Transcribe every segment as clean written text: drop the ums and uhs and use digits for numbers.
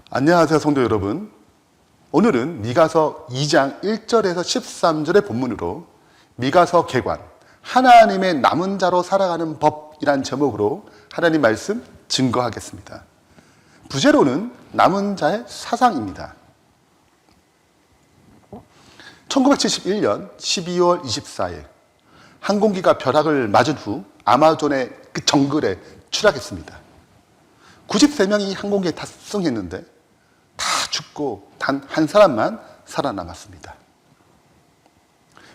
안녕하세요, 성도 여러분. 오늘은 미가서 2장 1절에서 13절의 본문으로 미가서 개관, 하나님의 남은 자로 살아가는 법이란 제목으로 하나님 말씀 증거하겠습니다. 부제로는 남은 자의 사상입니다. 1971년 12월 24일 항공기가 벼락을 맞은 후 아마존의 그 정글에 추락했습니다. 93명이 항공기에 탑승했는데 다 죽고 단 한 사람만 살아남았습니다.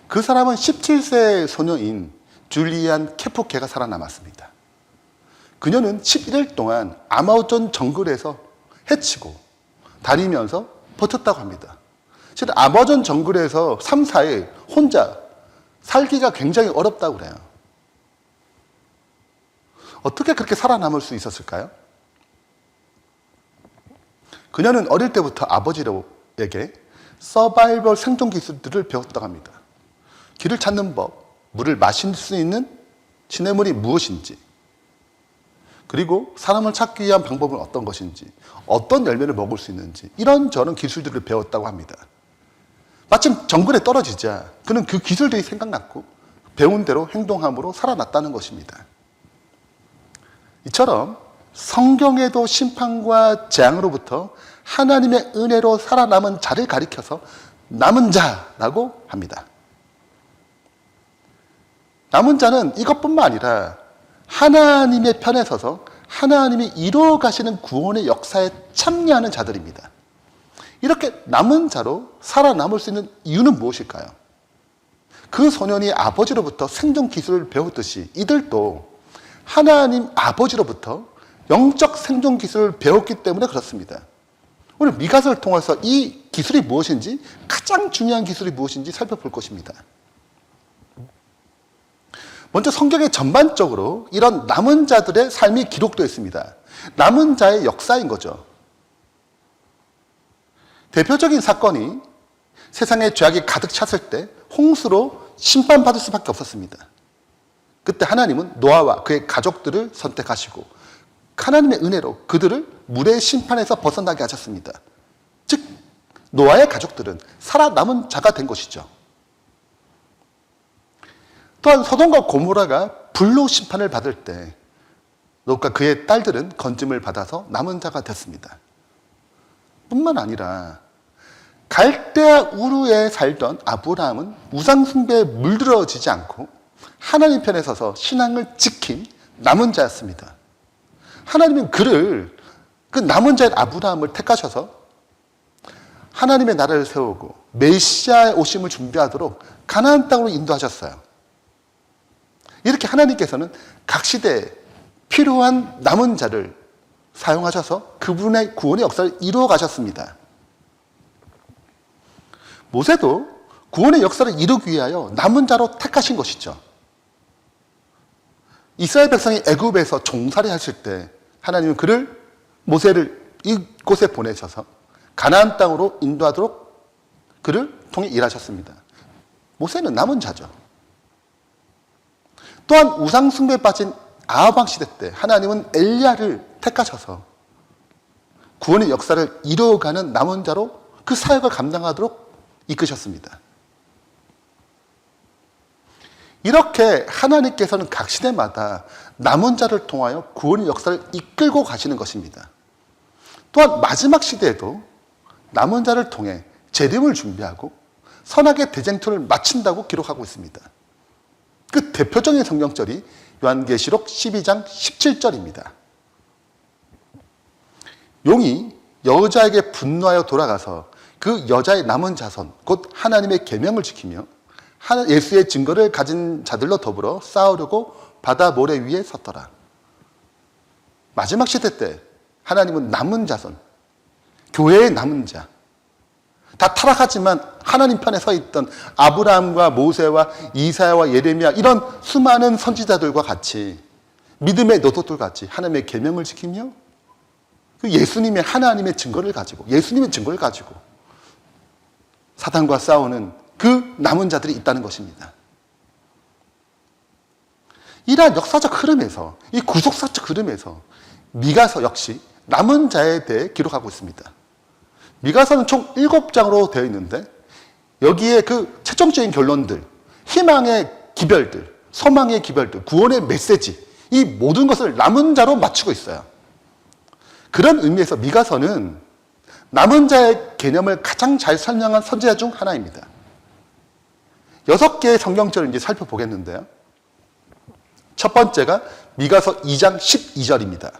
그 사람은 17세 소녀인 줄리안 케프케가 살아남았습니다. 그녀는 11일 동안 아마존 정글에서 헤치고 다니면서 버텼다고 합니다. 실은 아마존 정글에서 3, 4일 혼자 살기가 굉장히 어렵다고 그래요. 어떻게 그렇게 살아남을 수 있었을까요? 그녀는 어릴 때부터 아버지에게 서바이벌 생존 기술들을 배웠다고 합니다. 길을 찾는 법, 물을 마실 수 있는 시냇물이 무엇인지, 그리고 사람을 찾기 위한 방법은 어떤 것인지, 어떤 열매를 먹을 수 있는지, 이런저런 기술들을 배웠다고 합니다. 마침 정글에 떨어지자 그는 그 기술들이 생각났고 배운 대로 행동함으로 살아났다는 것입니다. 이처럼 성경에도 심판과 재앙으로부터 하나님의 은혜로 살아남은 자를 가리켜서 남은 자라고 합니다. 남은 자는 이것뿐만 아니라 하나님의 편에 서서 하나님이 이루어 가시는 구원의 역사에 참여하는 자들입니다. 이렇게 남은 자로 살아남을 수 있는 이유는 무엇일까요? 그 소년이 아버지로부터 생존 기술을 배웠듯이 이들도 하나님 아버지로부터 영적 생존 기술을 배웠기 때문에 그렇습니다. 오늘 미가서를 통해서 이 기술이 무엇인지, 가장 중요한 기술이 무엇인지 살펴볼 것입니다. 먼저 성경에 전반적으로 이런 남은 자들의 삶이 기록되어 있습니다. 남은 자의 역사인 거죠. 대표적인 사건이 세상에 죄악이 가득 찼을 때 홍수로 심판받을 수밖에 없었습니다. 그때 하나님은 노아와 그의 가족들을 선택하시고 하나님의 은혜로 그들을 물의 심판에서 벗어나게 하셨습니다. 즉 노아의 가족들은 살아남은 자가 된 것이죠. 또한 소돔과 고모라가 불로 심판을 받을 때 롯과 그의 딸들은 건짐을 받아서 남은 자가 됐습니다. 뿐만 아니라 갈대아 우르에 살던 아브라함은 우상 숭배에 물들어지지 않고 하나님 편에 서서 신앙을 지킨 남은 자였습니다. 하나님은 그를, 그 남은 자인 아브라함을 택하셔서 하나님의 나라를 세우고 메시아의 오심을 준비하도록 가나안 땅으로 인도하셨어요. 이렇게 하나님께서는 각 시대에 필요한 남은 자를 사용하셔서 그분의 구원의 역사를 이루어 가셨습니다. 모세도 구원의 역사를 이루기 위하여 남은 자로 택하신 것이죠. 이스라엘 백성이 애굽에서 종살이 하실 때 하나님은 모세를 이곳에 보내셔서 가나안 땅으로 인도하도록 그를 통해 일하셨습니다. 모세는 남은 자죠. 또한 우상 숭배에 빠진 아합 왕 시대 때 하나님은 엘리야를 택하셔서 구원의 역사를 이루어가는 남은 자로 그 사역을 감당하도록 이끄셨습니다. 이렇게 하나님께서는 각 시대마다 남은 자를 통하여 구원의 역사를 이끌고 가시는 것입니다. 또한 마지막 시대에도 남은 자를 통해 재림을 준비하고 선악의 대쟁투를 마친다고 기록하고 있습니다. 그 대표적인 성경절이 요한계시록 12장 17절입니다. 용이 여자에게 분노하여 돌아가서 그 여자의 남은 자손, 곧 하나님의 계명을 지키며 예수의 증거를 가진 자들로 더불어 싸우려고 바다 모래 위에 섰더라. 마지막 시대 때 하나님은 남은 자손, 교회의 남은 자, 다 타락하지만 하나님 편에 서 있던 아브라함과 모세와 이사야와 예레미야, 이런 수많은 선지자들과 같이 믿음의 노도들 같이 하나님의 계명을 지키며 그 예수님의 하나님의 증거를 가지고, 예수님의 증거를 가지고 사탄과 싸우는 그 남은 자들이 있다는 것입니다. 이러한 역사적 흐름에서, 이 구속사적 흐름에서 미가서 역시 남은 자에 대해 기록하고 있습니다. 미가서는 총 7장으로 되어 있는데 여기에 그 최종적인 결론들, 희망의 기별들, 소망의 기별들, 구원의 메시지, 이 모든 것을 남은 자로 맞추고 있어요. 그런 의미에서 미가서는 남은 자의 개념을 가장 잘 설명한 선지자 중 하나입니다. 6개의 성경절을 이제 살펴보겠는데요. 첫 번째가 미가서 2장 12절입니다.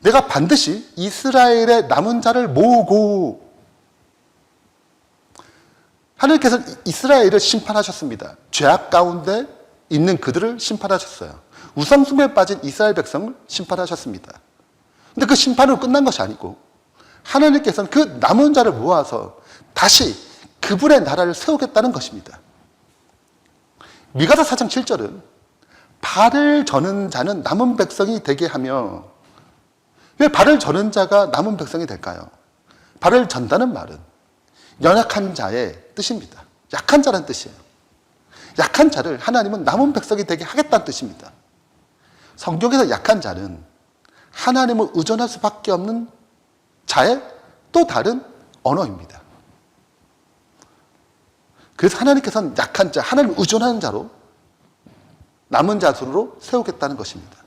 내가 반드시 이스라엘의 남은 자를 모으고, 하나님께서 이스라엘을 심판하셨습니다. 죄악 가운데 있는 그들을 심판하셨어요. 우상숭배에 빠진 이스라엘 백성을 심판하셨습니다. 근데 그 심판으로 끝난 것이 아니고 하나님께서는 그 남은 자를 모아서 다시 그분의 나라를 세우겠다는 것입니다. 미가서 4장 7절은 발을 저는 자는 남은 백성이 되게 하며, 왜 발을 저는 자가 남은 백성이 될까요? 발을 전다는 말은 연약한 자의 뜻입니다. 약한 자라는 뜻이에요. 약한 자를 하나님은 남은 백성이 되게 하겠다는 뜻입니다. 성경에서 약한 자는 하나님을 의존할 수밖에 없는 자의 또 다른 언어입니다. 그래서 하나님께서는 약한 자, 하나님을 의존하는 자로 남은 자수로 세우겠다는 것입니다.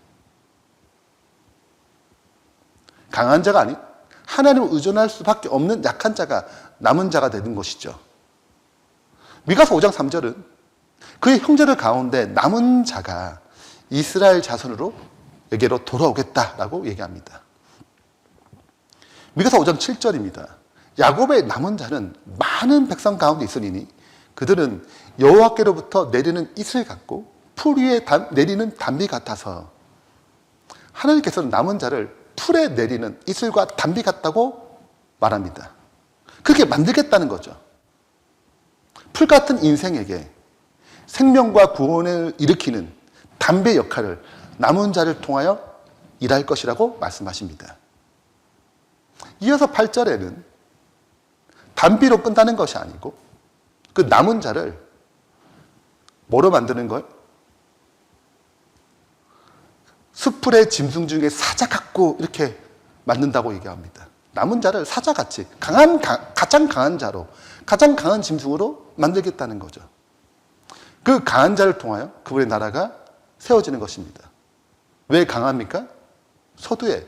강한 자가 아닌 하나님을 의존할 수밖에 없는 약한 자가 남은 자가 되는 것이죠. 미가서 5장 3절은 그의 형제들 가운데 남은 자가 이스라엘 자손으로 에게로 돌아오겠다라고 얘기합니다. 미가서 5장 7절입니다. 야곱의 남은 자는 많은 백성 가운데 있으니 그들은 여호와께로부터 내리는 이슬 같고 풀 위에 내리는 단비 같아서, 하나님께서는 남은 자를 풀에 내리는 이슬과 단비 같다고 말합니다. 그렇게 만들겠다는 거죠. 풀 같은 인생에게 생명과 구원을 일으키는 담배 역할을 남은 자를 통하여 일할 것이라고 말씀하십니다. 이어서 8절에는 단비로 끝나는 것이 아니고 그 남은 자를 뭐로 만드는 걸? 수풀의 짐승 중에 사자 같고 이렇게 만든다고 얘기합니다. 남은 자를 사자같이 가장 강한 자로, 가장 강한 짐승으로 만들겠다는 거죠. 그 강한 자를 통하여 그분의 나라가 세워지는 것입니다. 왜 강합니까? 소두에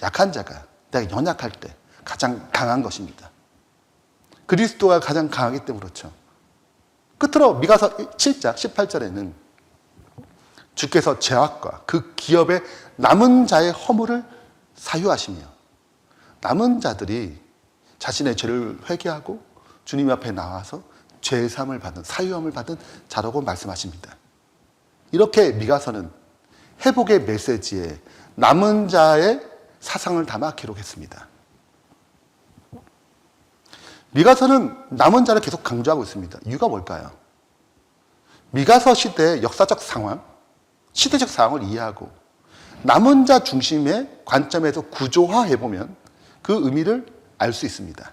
약한 자가 내가 연약할 때 가장 강한 것입니다. 그리스도가 가장 강하기 때문에 그렇죠. 끝으로 미가서 7장 18절에는 주께서 죄악과 그 기업의 남은 자의 허물을 사유하시며, 남은 자들이 자신의 죄를 회개하고 주님 앞에 나와서 죄사함을 받은, 사유함을 받은 자라고 말씀하십니다. 이렇게 미가서는 회복의 메시지에 남은 자의 사상을 담아 기록했습니다. 미가서는 남은 자를 계속 강조하고 있습니다. 이유가 뭘까요? 미가서 시대의 역사적 상황, 시대적 상황을 이해하고 남은 자 중심의 관점에서 구조화해보면 그 의미를 알 수 있습니다.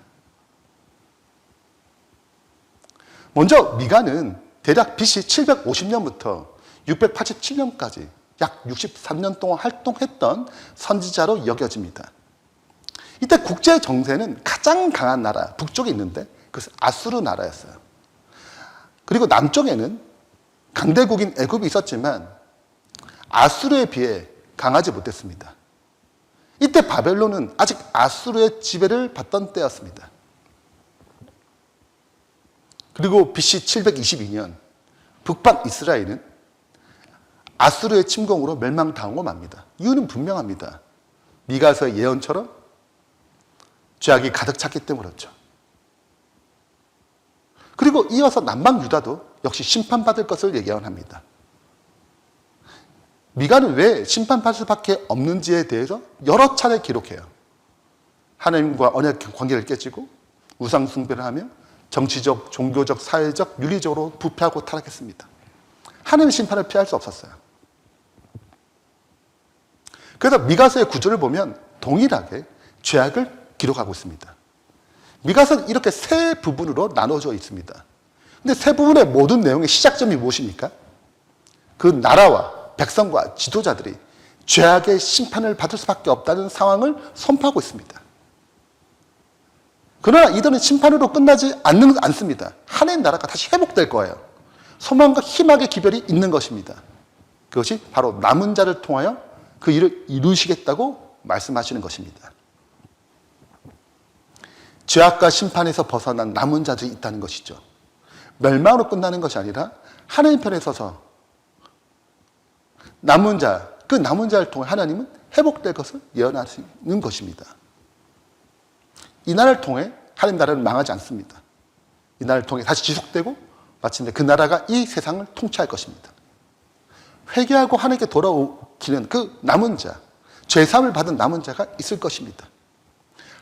먼저 미가는 대략 BC 750년부터 687년까지 약 63년 동안 활동했던 선지자로 여겨집니다. 이때 국제 정세는 가장 강한 나라, 북쪽에 있는데 그것은 아수르 나라였어요. 그리고 남쪽에는 강대국인 애굽이 있었지만 아수르에 비해 강하지 못했습니다. 이때 바벨론은 아직 아수르의 지배를 받던 때였습니다. 그리고 BC 722년 북방 이스라엘은 아수르의 침공으로 멸망당하고 맙니다. 이유는 분명합니다. 미가서의 예언처럼 죄악이 가득 찼기 때문에 그렇죠. 그리고 이어서 남방 유다도 역시 심판받을 것을 예언합니다. 미가는 왜 심판받을 수밖에 없는지에 대해서 여러 차례 기록해요. 하나님과 언약 관계를 깨지고 우상 숭배를 하며 정치적, 종교적, 사회적, 윤리적으로 부패하고 타락했습니다. 하나님의 심판을 피할 수 없었어요. 그래서 미가서의 구조를 보면 동일하게 죄악을 기록하고 있습니다. 미가서는 이렇게 세 부분으로 나눠져 있습니다. 근데 세 부분의 모든 내용의 시작점이 무엇입니까? 그 나라와 백성과 지도자들이 죄악의 심판을 받을 수밖에 없다는 상황을 선포하고 있습니다. 그러나 이들은 심판으로 끝나지 않습니다. 하나님 나라가 다시 회복될 거예요. 소망과 희망의 기별이 있는 것입니다. 그것이 바로 남은 자를 통하여 그 일을 이루시겠다고 말씀하시는 것입니다. 죄악과 심판에서 벗어난 남은 자들이 있다는 것이죠. 멸망으로 끝나는 것이 아니라 하나님 편에 서서 남은 자, 그 남은 자를 통해 하나님은 회복될 것을 예언하시는 것입니다. 이 날을 통해 하나님 나라는 망하지 않습니다. 이 날을 통해 다시 지속되고 마침내 그 나라가 이 세상을 통치할 것입니다. 회개하고 하나님께 돌아오기는 그 남은 자, 죄사함을 받은 남은 자가 있을 것입니다.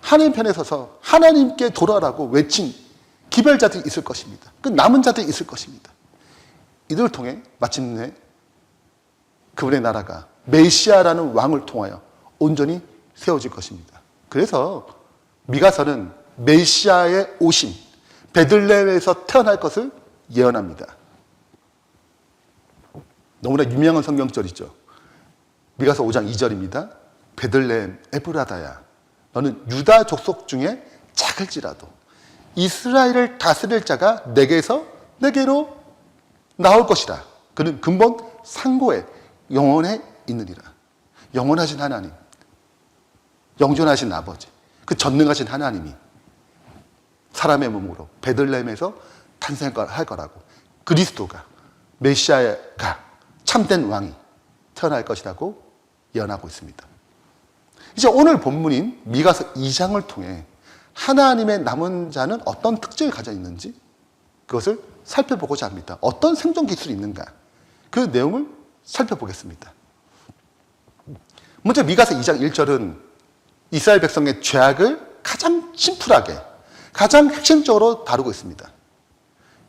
하나님 편에 서서 하나님께 돌아라고 외친 기별자들이 있을 것입니다. 그 남은 자들이 있을 것입니다. 이들을 통해 마침내 그분의 나라가 메시아라는 왕을 통하여 온전히 세워질 것입니다. 그래서 미가서는 메시아의 오심, 베들레헴에서 태어날 것을 예언합니다. 너무나 유명한 성경절이죠. 미가서 5장 2절입니다. 베들레헴 에브라다야, 너는 유다 족속 중에 작을지라도 이스라엘을 다스릴 자가 내게로 나올 것이라. 그는 근본 상고에 영원에 있느니라. 영원하신 하나님, 영존하신 아버지, 그 전능하신 하나님이 사람의 몸으로 베들레헴에서 탄생할 거라고, 그리스도가, 메시아가, 참된 왕이 태어날 것이라고 예언하고 있습니다. 이제 오늘 본문인 미가서 2장을 통해 하나님의 남은 자는 어떤 특징을 가져 있는지 그것을 살펴보고자 합니다. 어떤 생존 기술이 있는가, 그 내용을 살펴보겠습니다. 먼저 미가서 2장 1절은 이스라엘 백성의 죄악을 가장 심플하게, 가장 핵심적으로 다루고 있습니다.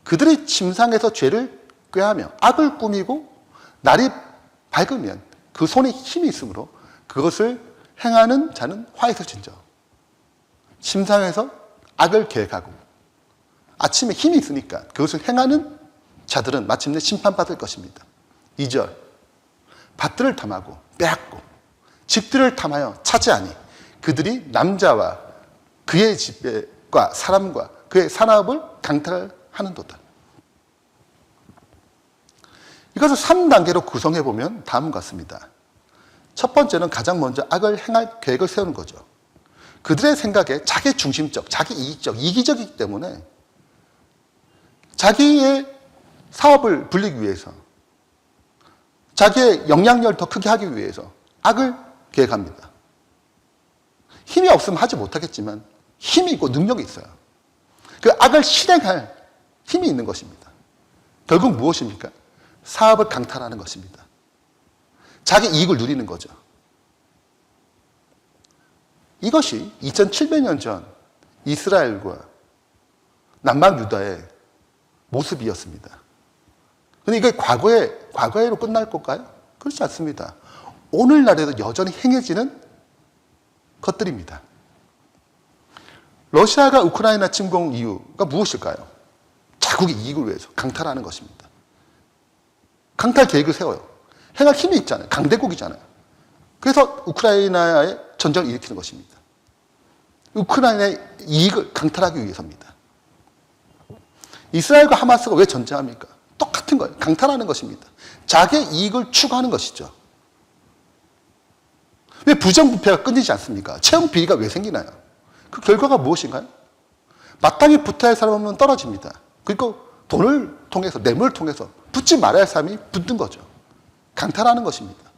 그들이 침상에서 죄를 꾀하며 악을 꾸미고 날이 밝으면 그 손에 힘이 있으므로 그것을 행하는 자는 화에서 진저. 침상에서 악을 계획하고 아침에 힘이 있으니까 그것을 행하는 자들은 마침내 심판받을 것입니다. 2절, 밭들을 탐하고 빼앗고 집들을 탐하여 차지하니 그들이 남자와 그의 집과 사람과 그의 산업을 강탈하는도다. 이것을 3단계로 구성해보면 다음과 같습니다. 첫 번째는 가장 먼저 악을 행할 계획을 세우는 거죠. 그들의 생각에 자기 중심적, 자기 이익적, 이기적이기 때문에 자기의 사업을 불리기 위해서, 자기의 영향력을 더 크게 하기 위해서 악을 계획합니다. 힘이 없으면 하지 못하겠지만 힘이 있고 능력이 있어요. 그 악을 실행할 힘이 있는 것입니다. 결국 무엇입니까? 사업을 강탈하는 것입니다. 자기 이익을 누리는 거죠. 이것이 2700년 전 이스라엘과 남방 유다의 모습이었습니다. 근데 이게 과거로 끝날 걸까요? 그렇지 않습니다. 오늘날에도 여전히 행해지는 것들입니다. 러시아가 우크라이나 침공 이유가 무엇일까요? 자국의 이익을 위해서 강탈하는 것입니다. 강탈 계획을 세워요. 행할 힘이 있잖아요. 강대국이잖아요. 그래서 우크라이나에 전쟁을 일으키는 것입니다. 우크라이나의 이익을 강탈하기 위해서입니다. 이스라엘과 하마스가 왜 전쟁합니까? 똑같은 거예요. 강탈하는 것입니다. 자기의 이익을 추구하는 것이죠. 왜 부정부패가 끊이지 않습니까? 채용 비리가 왜 생기나요? 그 결과가 무엇인가요? 마땅히 붙어야 할 사람은 떨어집니다. 그리고 돈을 통해서, 뇌물을 통해서 붙지 말아야 할 사람이 붙는 거죠. 강탈하는 것입니다.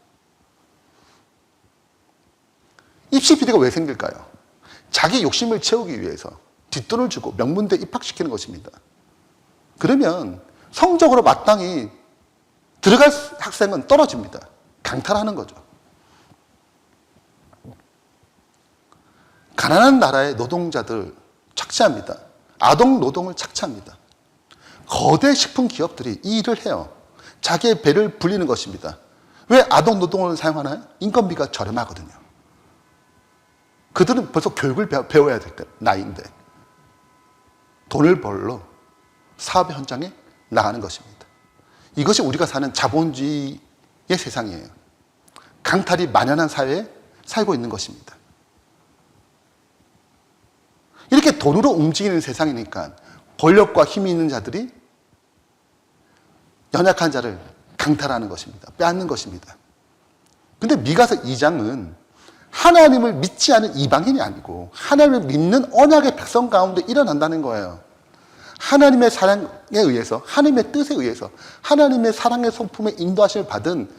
입시 비리가 왜 생길까요? 자기 욕심을 채우기 위해서 뒷돈을 주고 명문대 입학시키는 것입니다. 그러면 성적으로 마땅히 들어갈 학생은 떨어집니다. 강탈하는 거죠. 가난한 나라의 노동자들 착취합니다. 아동 노동을 착취합니다. 거대 식품 기업들이 이 일을 해요. 자기의 배를 불리는 것입니다. 왜 아동 노동을 사용하나요? 인건비가 저렴하거든요. 그들은 벌써 교육을 배워야 될 때 나이인데 돈을 벌러 사업의 현장에 나가는 것입니다. 이것이 우리가 사는 자본주의의 세상이에요. 강탈이 만연한 사회에 살고 있는 것입니다. 이렇게 돈으로 움직이는 세상이니까 권력과 힘이 있는 자들이 연약한 자를 강탈하는 것입니다. 빼앗는 것입니다. 근데 미가서 2장은 하나님을 믿지 않은 이방인이 아니고 하나님을 믿는 언약의 백성 가운데 일어난다는 거예요. 하나님의 사랑에 의해서, 하나님의 뜻에 의해서, 하나님의 사랑의 성품에 인도하심을 받은,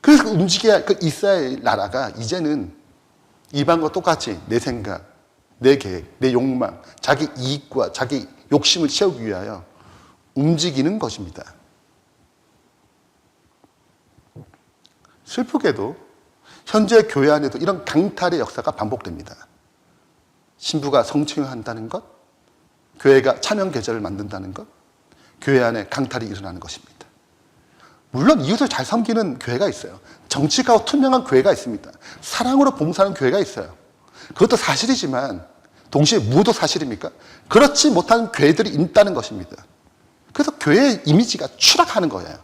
그래서 움직여야 할 그 이스라엘 나라가 이제는 이방과 똑같이 내 생각, 내 계획, 내 욕망, 자기 이익과 자기 욕심을 채우기 위하여 움직이는 것입니다. 슬프게도 현재 교회 안에도 이런 강탈의 역사가 반복됩니다. 신부가 성추행한다는 것, 교회가 차명 계절을 만든다는 것, 교회 안에 강탈이 일어나는 것입니다. 물론 이웃을 잘 섬기는 교회가 있어요. 정직하고 투명한 교회가 있습니다. 사랑으로 봉사하는 교회가 있어요. 그것도 사실이지만 동시에 무엇도 사실입니까? 그렇지 못한 교회들이 있다는 것입니다. 그래서 교회의 이미지가 추락하는 거예요.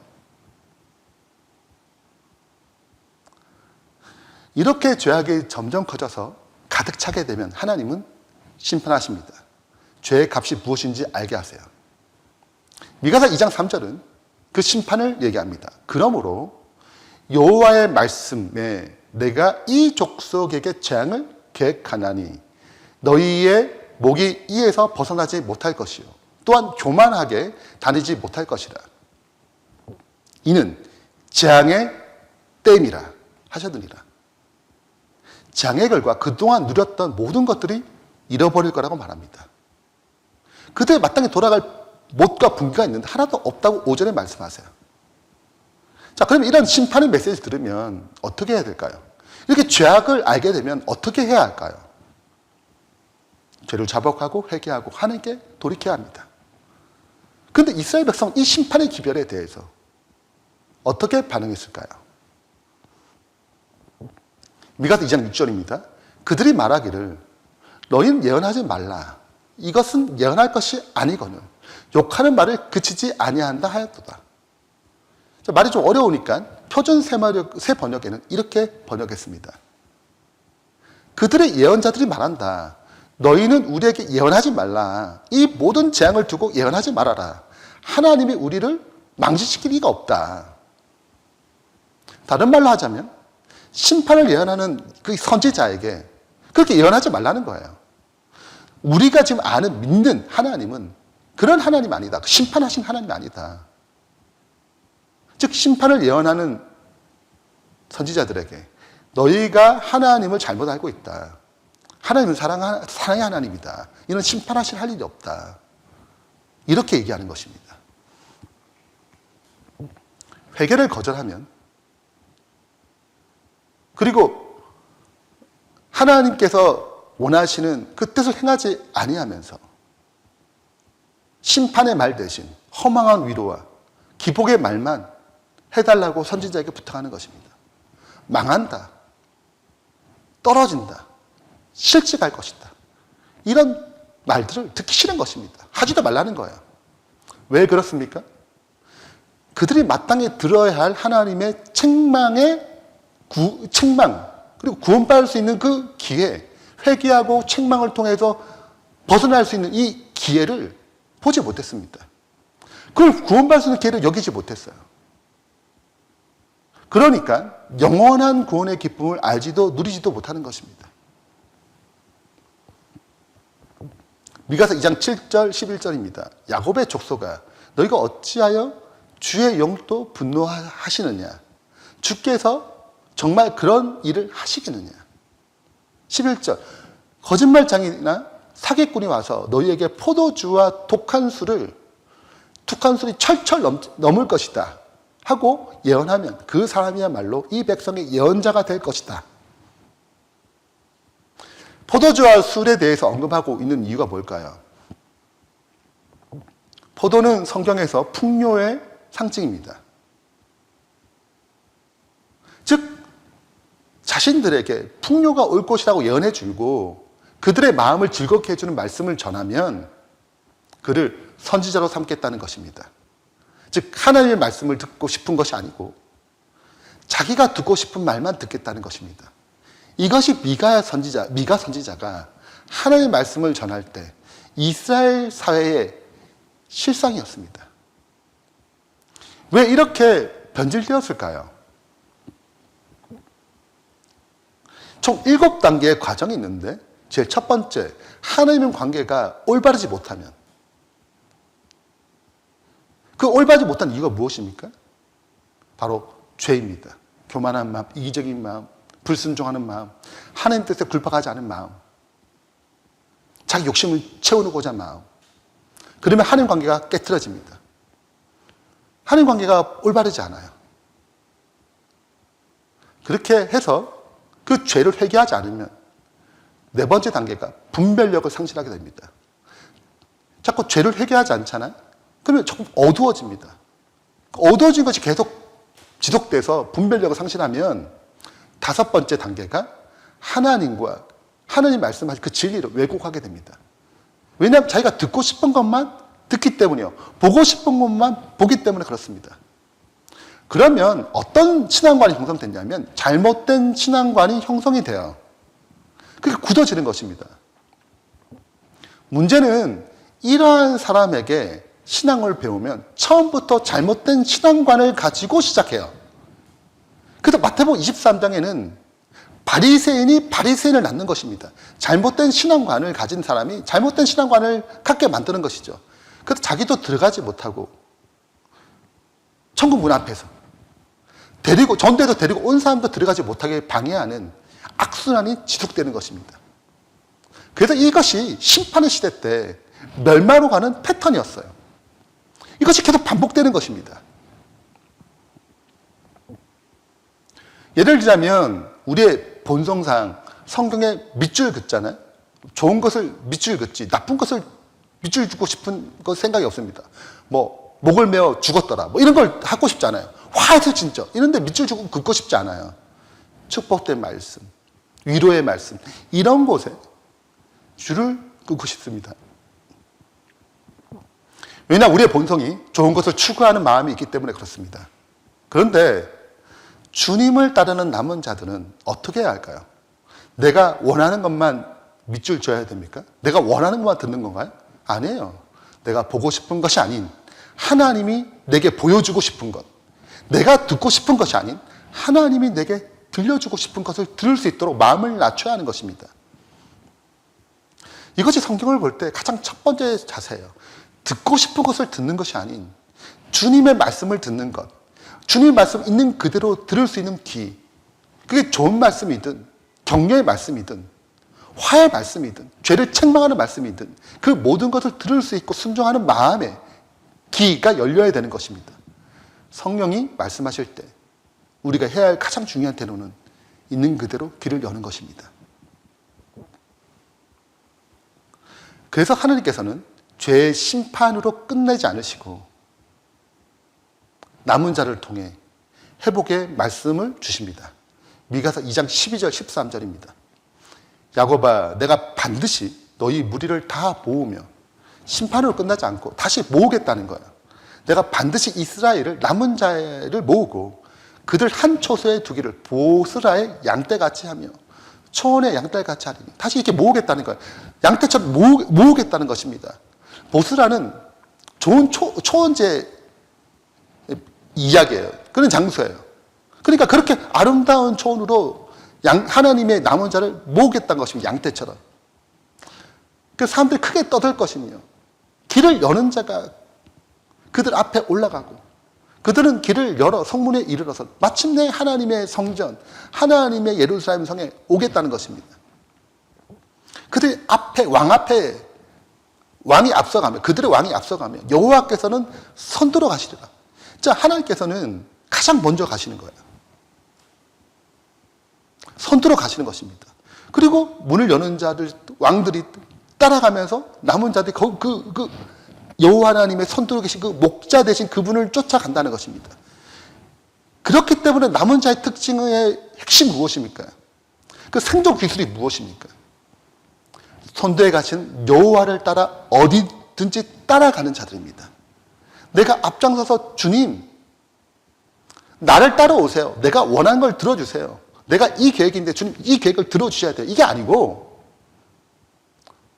이렇게 죄악이 점점 커져서 가득 차게 되면 하나님은 심판하십니다. 죄의 값이 무엇인지 알게 하세요. 미가서 2장 3절은 그 심판을 얘기합니다. 그러므로 여호와의 말씀에 내가 이 족속에게 재앙을 계획하나니 너희의 목이 이에서 벗어나지 못할 것이요 또한 교만하게 다니지 못할 것이라. 이는 재앙의 때임이라 하셨느니라. 재앙의 결과 그동안 누렸던 모든 것들이 잃어버릴 거라고 말합니다. 그때 마땅히 돌아갈 못과 분기가 있는데 하나도 없다고 5절에 말씀하세요. 자, 그럼 이런 심판의 메시지 들으면 어떻게 해야 될까요? 이렇게 죄악을 알게 되면 어떻게 해야 할까요? 죄를 자복하고 회개하고 하나님께 돌이켜야 합니다. 그런데 이스라엘 백성은 이 심판의 기별에 대해서 어떻게 반응했을까요? 미가서 2장 6절입니다. 그들이 말하기를 너희는 예언하지 말라. 이것은 예언할 것이 아니거늘 욕하는 말을 그치지 아니한다 하였도다. 말이 좀 어려우니까 표준 새 번역에는 이렇게 번역했습니다. 그들의 예언자들이 말한다. 너희는 우리에게 예언하지 말라. 이 모든 재앙을 두고 예언하지 말아라. 하나님이 우리를 망신시킬 리가 없다. 다른 말로 하자면 심판을 예언하는 그 선지자에게 그렇게 예언하지 말라는 거예요. 우리가 지금 아는 믿는 하나님은 그런 하나님 아니다. 심판하신 하나님 아니다. 즉 심판을 예언하는 선지자들에게 너희가 하나님을 잘못 알고 있다. 하나님은 사랑의 하나님이다. 이는 심판하실 할 일이 없다. 이렇게 얘기하는 것입니다. 회개를 거절하면 그리고 하나님께서 원하시는 그 뜻을 행하지 아니하면서 심판의 말 대신 허망한 위로와 기복의 말만 해달라고 선지자에게 부탁하는 것입니다. 망한다. 떨어진다. 실직할 것이다. 이런 말들을 듣기 싫은 것입니다. 하지도 말라는 거예요. 왜 그렇습니까? 그들이 마땅히 들어야 할 하나님의 책망 그리고 구원받을 수 있는 그 기회, 회개하고 책망을 통해서 벗어날 수 있는 이 기회를 보지 못했습니다. 그걸 구원받을 수 있는 기회를 여기지 못했어요. 그러니까 영원한 구원의 기쁨을 알지도 누리지도 못하는 것입니다. 미가서 2장 7절 11절입니다. 야곱의 족속아 너희가 어찌하여 주의 영도 분노하시느냐. 주께서 정말 그런 일을 하시겠느냐. 11절 거짓말장이나 사기꾼이 와서 너희에게 포도주와 툭한 술이 철철 넘을 것이다 하고 예언하면 그 사람이야말로 이 백성의 예언자가 될 것이다. 포도주와 술에 대해서 언급하고 있는 이유가 뭘까요? 포도는 성경에서 풍요의 상징입니다. 즉 자신들에게 풍요가 올 것이라고 예언해 주고 그들의 마음을 즐겁게 해주는 말씀을 전하면 그를 선지자로 삼겠다는 것입니다. 즉 하나님의 말씀을 듣고 싶은 것이 아니고 자기가 듣고 싶은 말만 듣겠다는 것입니다. 이것이 미가 선지자가 하나님의 말씀을 전할 때 이스라엘 사회의 실상이었습니다. 왜 이렇게 변질되었을까요? 총 7단계의 과정이 있는데 제일 첫 번째, 하나님의 관계가 올바르지 못하면, 그 올바르지 못한 이유가 무엇입니까? 바로 죄입니다. 교만한 마음, 이기적인 마음, 불순종하는 마음, 하나님 뜻에 굴복하지 않은 마음, 자기 욕심을 채우고자 하는 마음. 그러면 하나님 관계가 깨트려집니다. 하나님 관계가 올바르지 않아요. 그렇게 해서 그 죄를 회개하지 않으면 네 번째 단계가 분별력을 상실하게 됩니다. 자꾸 죄를 회개하지 않잖아요? 그러면 조금 어두워집니다. 어두워진 것이 계속 지속돼서 분별력을 상실하면 다섯 번째 단계가 하나님과 하나님 말씀하신 그 진리를 왜곡하게 됩니다. 왜냐하면 자기가 듣고 싶은 것만 듣기 때문이요. 보고 싶은 것만 보기 때문에 그렇습니다. 그러면 어떤 신앙관이 형성됐냐면 잘못된 신앙관이 형성이 돼요. 그게 굳어지는 것입니다. 문제는 이러한 사람에게 신앙을 배우면 처음부터 잘못된 신앙관을 가지고 시작해요. 그래서 마태복음 23장에는 바리새인이 바리새인을 낳는 것입니다. 잘못된 신앙관을 가진 사람이 잘못된 신앙관을 갖게 만드는 것이죠. 그래서 자기도 들어가지 못하고 천국 문 앞에서 전도에서 데리고 온 사람도 들어가지 못하게 방해하는 악순환이 지속되는 것입니다. 그래서 이것이 심판의 시대 때 멸망으로 가는 패턴이었어요. 이것이 계속 반복되는 것입니다. 예를 들자면 우리의 본성상 성경에 밑줄 긋잖아요. 좋은 것을 밑줄 긋지 나쁜 것을 밑줄 긋고 싶은 거 생각이 없습니다. 뭐 목을 메어 죽었더라 뭐 이런 걸 하고 싶지 않아요. 화해서 진짜 이런데 밑줄 주고 긋고 싶지 않아요. 축복된 말씀, 위로의 말씀 이런 곳에 줄을 긋고 싶습니다. 왜냐하면 우리의 본성이 좋은 것을 추구하는 마음이 있기 때문에 그렇습니다. 그런데 주님을 따르는 남은 자들은 어떻게 해야 할까요? 내가 원하는 것만 밑줄 줘야 됩니까? 내가 원하는 것만 듣는 건가요? 아니에요. 내가 보고 싶은 것이 아닌 하나님이 내게 보여주고 싶은 것, 내가 듣고 싶은 것이 아닌 하나님이 내게 들려주고 싶은 것을 들을 수 있도록 마음을 낮춰야 하는 것입니다. 이것이 성경을 볼 때 가장 첫 번째 자세예요. 듣고 싶은 것을 듣는 것이 아닌 주님의 말씀을 듣는 것, 주님의 말씀 있는 그대로 들을 수 있는 귀, 그게 좋은 말씀이든 격려의 말씀이든 화의 말씀이든 죄를 책망하는 말씀이든 그 모든 것을 들을 수 있고 순종하는 마음의 귀가 열려야 되는 것입니다. 성령이 말씀하실 때 우리가 해야 할 가장 중요한 태도는 있는 그대로 귀를 여는 것입니다. 그래서 하나님께서는 죄의 심판으로 끝내지 않으시고 남은 자를 통해 회복의 말씀을 주십니다. 미가서 2장 12절 13절입니다. 야곱아 내가 반드시 너희 무리를 다 모으며 심판으로 끝나지 않고 다시 모으겠다는 거예요. 내가 반드시 이스라엘을 남은 자를 모으고 그들 한 초소에 두기를 보스라의 양떼같이 하며 초원의 양떼같이 하리니 다시 이렇게 모으겠다는 거예요. 양떼처럼 모으겠다는 것입니다. 보스라는 좋은 초원제 이야기예요. 그런 장소예요. 그러니까 그렇게 아름다운 초원으로 하나님의 남은 자를 모으겠다는 것입니다. 양떼처럼. 그래서 사람들이 크게 떠들 것이며 길을 여는 자가 그들 앞에 올라가고 그들은 길을 열어 성문에 이르러서 마침내 하나님의 성전, 하나님의 예루살렘 성에 오겠다는 것입니다. 그들 앞에 왕이 앞서가며 그들의 왕이 앞서가며 여호와께서는 선두로 가시리라. 자, 하나님께서는 가장 먼저 가시는 거예요. 선두로 가시는 것입니다. 그리고 문을 여는 자들, 왕들이 따라가면서 남은 자들이 여호와 하나님의 선두로 계신 그 목자 되신 그분을 쫓아간다는 것입니다. 그렇기 때문에 남은 자의 특징의 핵심 무엇입니까? 그 생존 기술이 무엇입니까? 선두에 가신 여호와를 따라 어디든지 따라가는 자들입니다. 내가 앞장서서 주님, 나를 따라오세요. 내가 원하는 걸 들어주세요. 내가 이 계획인데 주님 이 계획을 들어주셔야 돼요. 이게 아니고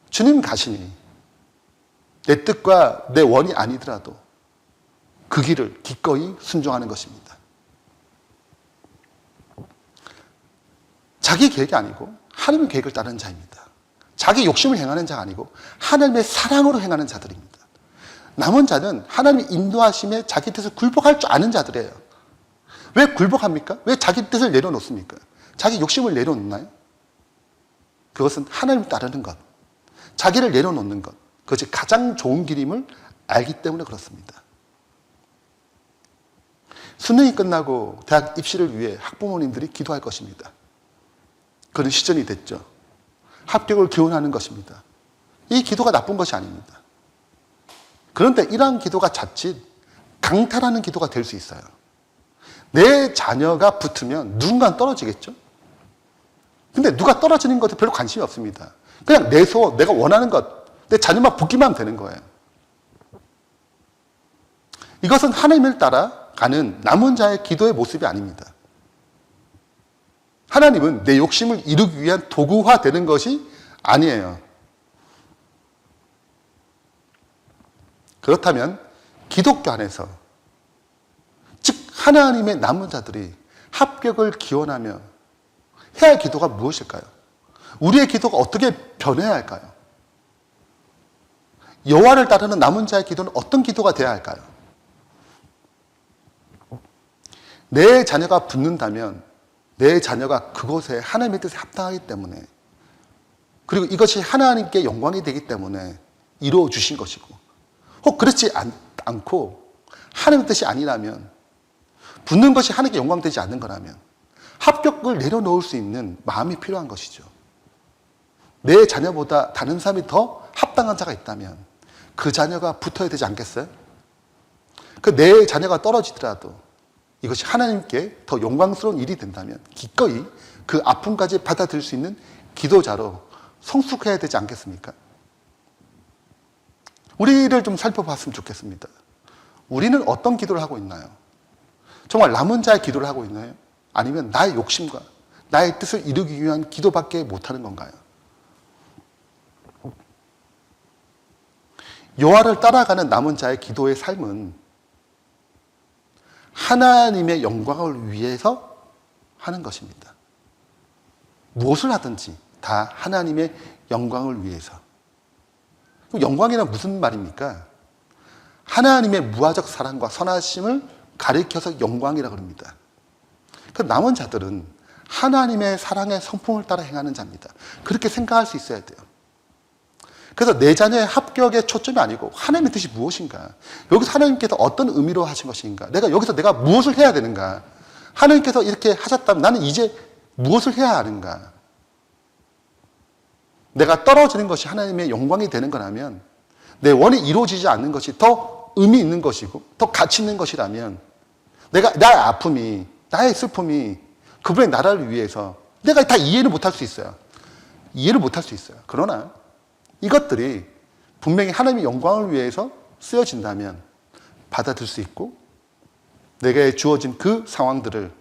주님 가시니 내 뜻과 내 원이 아니더라도 그 길을 기꺼이 순종하는 것입니다. 자기 계획이 아니고 하나님의 계획을 따르는 자입니다. 자기 욕심을 행하는 자가 아니고 하나님의 사랑으로 행하는 자들입니다. 남은 자는 하나님의 인도하심에 자기 뜻을 굴복할 줄 아는 자들이에요. 왜 굴복합니까? 왜 자기 뜻을 내려놓습니까? 자기 욕심을 내려놓나요? 그것은 하나님을 따르는 것, 자기를 내려놓는 것, 그것이 가장 좋은 길임을 알기 때문에 그렇습니다. 수능이 끝나고 대학 입시를 위해 학부모님들이 기도할 것입니다. 그런 시즌이 됐죠. 합격을 기원하는 것입니다. 이 기도가 나쁜 것이 아닙니다. 그런데 이러한 기도가 자칫 강탈하는 기도가 될 수 있어요. 내 자녀가 붙으면 누군가는 떨어지겠죠? 근데 누가 떨어지는 것에 별로 관심이 없습니다. 그냥 내가 원하는 것, 내 자녀만 붙기만 하면 되는 거예요. 이것은 하나님을 따라가는 남은 자의 기도의 모습이 아닙니다. 하나님은 내 욕심을 이루기 위한 도구화 되는 것이 아니에요. 그렇다면 기독교 안에서, 즉 하나님의 남은 자들이 합격을 기원하며 해야 할 기도가 무엇일까요? 우리의 기도가 어떻게 변해야 할까요? 여호와를 따르는 남은 자의 기도는 어떤 기도가 되어야 할까요? 내 자녀가 붙는다면 내 자녀가 그곳에 하나님의 뜻에 합당하기 때문에, 그리고 이것이 하나님께 영광이 되기 때문에 이루어 주신 것이고, 혹 그렇지 않고 하나님의 뜻이 아니라면, 붙는 것이 하나님께 영광되지 않는 거라면 합격을 내려놓을 수 있는 마음이 필요한 것이죠. 내 자녀보다 다른 사람이 더 합당한 자가 있다면 그 자녀가 붙어야 되지 않겠어요? 그 내 자녀가 떨어지더라도 이것이 하나님께 더 영광스러운 일이 된다면 기꺼이 그 아픔까지 받아들일 수 있는 기도자로 성숙해야 되지 않겠습니까? 우리를 좀 살펴봤으면 좋겠습니다. 우리는 어떤 기도를 하고 있나요? 정말 남은 자의 기도를 하고 있나요? 아니면 나의 욕심과 나의 뜻을 이루기 위한 기도밖에 못하는 건가요? 여호와를 따라가는 남은 자의 기도의 삶은 하나님의 영광을 위해서 하는 것입니다. 무엇을 하든지 다 하나님의 영광을 위해서. 영광이란 무슨 말입니까? 하나님의 무하적 사랑과 선하심을 가리켜서 영광이라고 합니다. 그 남은 자들은 하나님의 사랑의 성품을 따라 행하는 자입니다. 그렇게 생각할 수 있어야 돼요. 그래서 내 자녀의 합격의 초점이 아니고 하나님의 뜻이 무엇인가? 여기서 하나님께서 어떤 의미로 하신 것인가? 여기서 내가 무엇을 해야 되는가? 하나님께서 이렇게 하셨다면 나는 이제 무엇을 해야 하는가? 내가 떨어지는 것이 하나님의 영광이 되는 거라면, 내 원이 이루어지지 않는 것이 더 의미 있는 것이고 더 가치 있는 것이라면, 나의 아픔이, 나의 슬픔이 그분의 나라를 위해서 내가 다 이해를 못할 수 있어요. 이해를 못할 수 있어요. 그러나 이것들이 분명히 하나님의 영광을 위해서 쓰여진다면 받아들일 수 있고, 내게 주어진 그 상황들을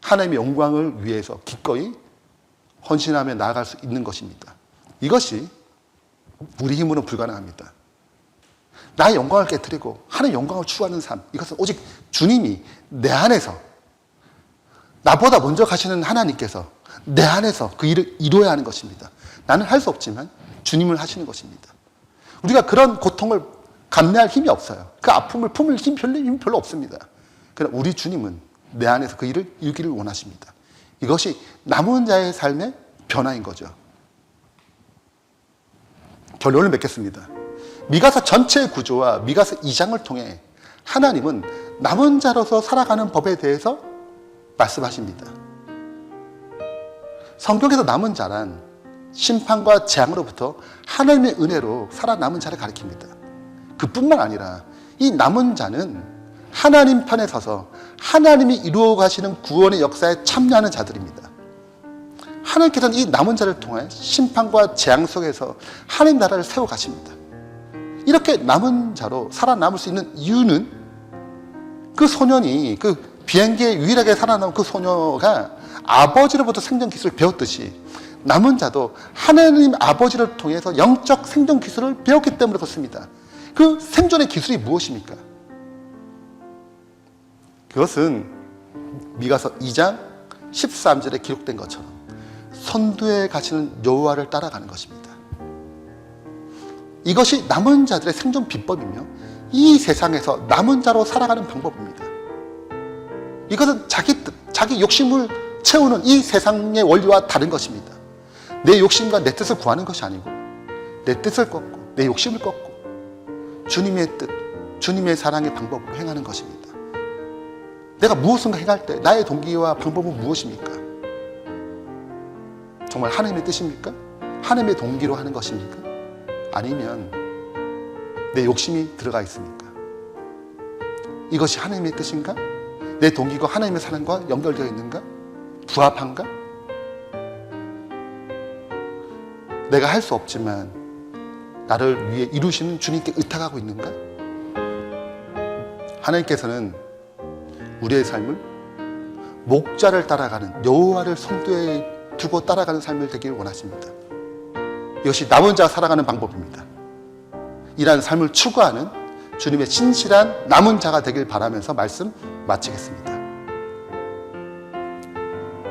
하나님의 영광을 위해서 기꺼이 헌신하며 나아갈 수 있는 것입니다. 이것이 우리 힘으로는 불가능합니다. 나의 영광을 깨뜨리고 하나님의 영광을 추구하는 삶, 이것은 오직 주님이 내 안에서, 나보다 먼저 가시는 하나님께서 내 안에서 그 일을 이루어야 하는 것입니다. 나는 할 수 없지만 주님을 하시는 것입니다. 우리가 그런 고통을 감내할 힘이 없어요. 그 아픔을 품을 힘이 별로 없습니다. 그러나 우리 주님은 내 안에서 그 일을 이루기를 원하십니다. 이것이 남은 자의 삶의 변화인 거죠. 결론을 맺겠습니다. 미가서 전체의 구조와 미가서 2장을 통해 하나님은 남은 자로서 살아가는 법에 대해서 말씀하십니다. 성경에서 남은 자란 심판과 재앙으로부터 하나님의 은혜로 살아남은 자를 가리킵니다. 그뿐만 아니라 이 남은 자는 하나님 편에 서서 하나님이 이루어 가시는 구원의 역사에 참여하는 자들입니다. 하나님께서는 이 남은 자를 통해 심판과 재앙 속에서 하나님 나라를 세워 가십니다. 이렇게 남은 자로 살아남을 수 있는 이유는 그 소년이, 그 비행기에 유일하게 살아남은 그 소녀가 아버지로부터 생전 기술을 배웠듯이 남은 자도 하나님 아버지를 통해서 영적 생존 기술을 배웠기 때문에 그렇습니다. 그 생존의 기술이 무엇입니까? 그것은 미가서 2장 13절에 기록된 것처럼 선두에 가시는 여호와를 따라가는 것입니다. 이것이 남은 자들의 생존 비법이며 이 세상에서 남은 자로 살아가는 방법입니다. 이것은 자기 뜻, 자기 욕심을 채우는 이 세상의 원리와 다른 것입니다. 내 욕심과 내 뜻을 구하는 것이 아니고 내 뜻을 꺾고 내 욕심을 꺾고 주님의 뜻, 주님의 사랑의 방법으로 행하는 것입니다. 내가 무엇인가 행할 때 나의 동기와 방법은 무엇입니까? 정말 하나님의 뜻입니까? 하나님의 동기로 하는 것입니까? 아니면 내 욕심이 들어가 있습니까? 이것이 하나님의 뜻인가? 내 동기가 하나님의 사랑과 연결되어 있는가? 부합한가? 내가 할 수 없지만 나를 위해 이루시는 주님께 의탁하고 있는가? 하나님께서는 우리의 삶을 목자를 따라가는 여호와를 선두에 두고 따라가는 삶을 되기를 원하십니다. 이것이 남은 자가 살아가는 방법입니다. 이러한 삶을 추구하는 주님의 진실한 남은 자가 되길 바라면서 말씀 마치겠습니다.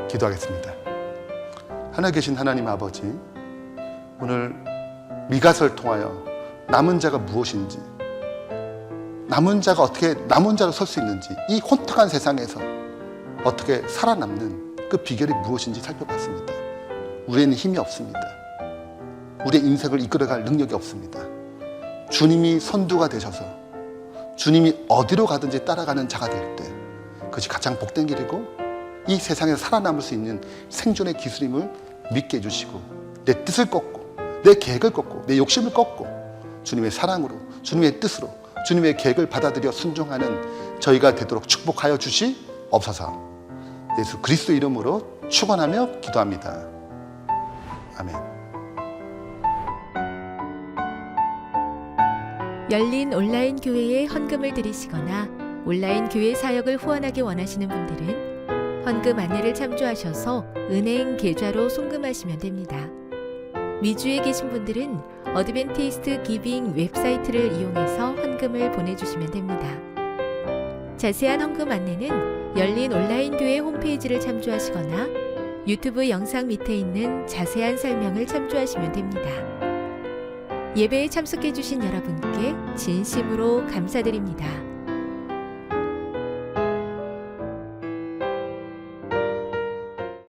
기도하겠습니다. 하나 계신 하나님 아버지, 오늘 미가서를 통하여 남은 자가 무엇인지, 남은 자가 어떻게 남은 자로 설 수 있는지, 이 혼탁한 세상에서 어떻게 살아남는 그 비결이 무엇인지 살펴봤습니다. 우리에는 힘이 없습니다. 우리의 인생을 이끌어갈 능력이 없습니다. 주님이 선두가 되셔서 주님이 어디로 가든지 따라가는 자가 될 때 그것이 가장 복된 길이고 이 세상에서 살아남을 수 있는 생존의 기술임을 믿게 해주시고 내 뜻을 꺾고 내 계획을 꺾고 내 욕심을 꺾고 주님의 사랑으로 주님의 뜻으로 주님의 계획을 받아들여 순종하는 저희가 되도록 축복하여 주시옵소서. 예수 그리스도 이름으로 축원하며 기도합니다. 아멘. 열린 온라인 교회에 헌금을 드리시거나 온라인 교회 사역을 후원하기 원하시는 분들은 헌금 안내를 참조하셔서 은행 계좌로 송금하시면 됩니다. 미주에 계신 분들은 어드벤티스트 기빙 웹사이트를 이용해서 헌금을 보내주시면 됩니다. 자세한 헌금 안내는 열린 온라인 교회 홈페이지를 참조하시거나 유튜브 영상 밑에 있는 자세한 설명을 참조하시면 됩니다. 예배에 참석해주신 여러분께 진심으로 감사드립니다.